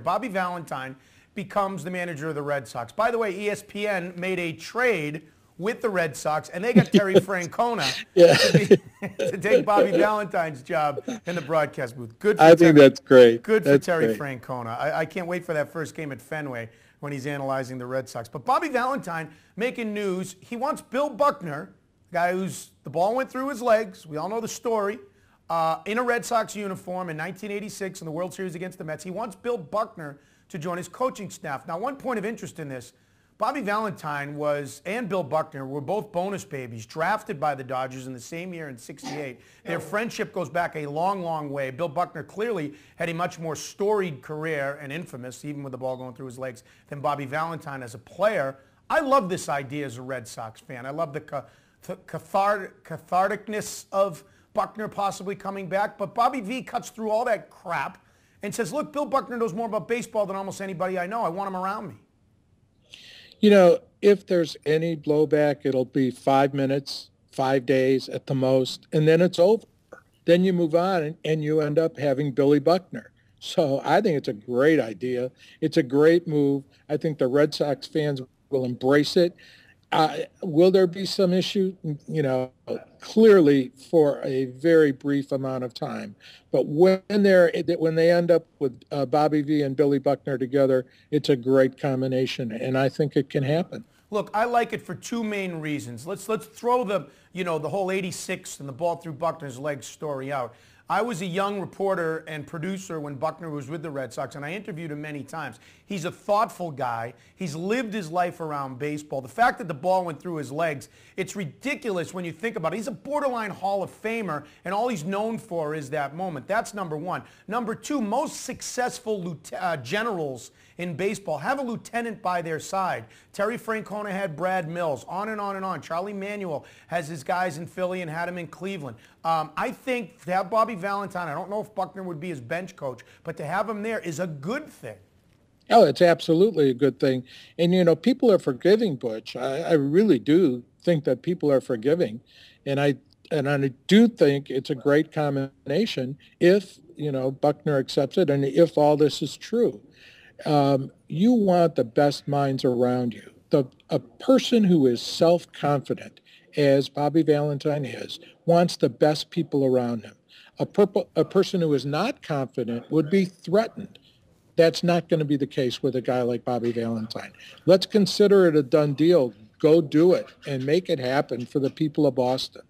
Bobby Valentine becomes the manager of the Red Sox. By the way, ESPN made a trade with the Red Sox, and they got Terry Francona to take Bobby Valentine's job in the broadcast booth. Good for I think that's great. Good for that's Terry great. Francona. I can't wait for that first game at Fenway when he's analyzing the Red Sox. But Bobby Valentine making news. He wants Bill Buckner, the guy who's the ball went through his legs. We all know the story. In a Red Sox uniform in 1986 in the World Series against the Mets. He wants Bill Buckner to join his coaching staff. Now, one point of interest in this, Bobby Valentine and Bill Buckner were both bonus babies, drafted by the Dodgers in the same year in '68. Their friendship goes back a long, long way. Bill Buckner clearly had a much more storied career and infamous, even with the ball going through his legs, than Bobby Valentine as a player. I love this idea as a Red Sox fan. I love the catharticness of Buckner possibly coming back. But Bobby V cuts through all that crap and says, look, Bill Buckner knows more about baseball than almost anybody I know. I want him around me. You know, if there's any blowback, it'll be 5 minutes, 5 days at the most, and then it's over. Then you move on, and you end up having Billy Buckner. So I think it's a great idea. It's a great move. I think the Red Sox fans will embrace it. Will there be some issue? You know, clearly for a very brief amount of time. But when they end up with Bobby V and Billy Buckner together, it's a great combination, and I think it can happen. Look, I like it for two main reasons. Let's throw the whole '86 and the ball through Buckner's legs story out. I was a young reporter and producer when Buckner was with the Red Sox, and I interviewed him many times. He's a thoughtful guy. He's lived his life around baseball. The fact that the ball went through his legs, it's ridiculous when you think about it. He's a borderline Hall of Famer, and all he's known for is that moment. That's number one. Number two, most successful generals in baseball have a lieutenant by their side. Terry Francona had Brad Mills, on and on and on. Charlie Manuel has his guys in Philly and had him in Cleveland. I think to have Bobby Valentine, I don't know if Buckner would be his bench coach, but to have him there is a good thing. Oh, it's absolutely a good thing. And, you know, people are forgiving, Butch. I really do think that people are forgiving. And I do think it's a great combination if, you know, Buckner accepts it and if all this is true. You want the best minds around you. A person who is self-confident, as Bobby Valentine is, wants the best people around him. A person who is not confident would be threatened. That's not going to be the case with a guy like Bobby Valentine. Let's consider it a done deal. Go do it and make it happen for the people of Boston.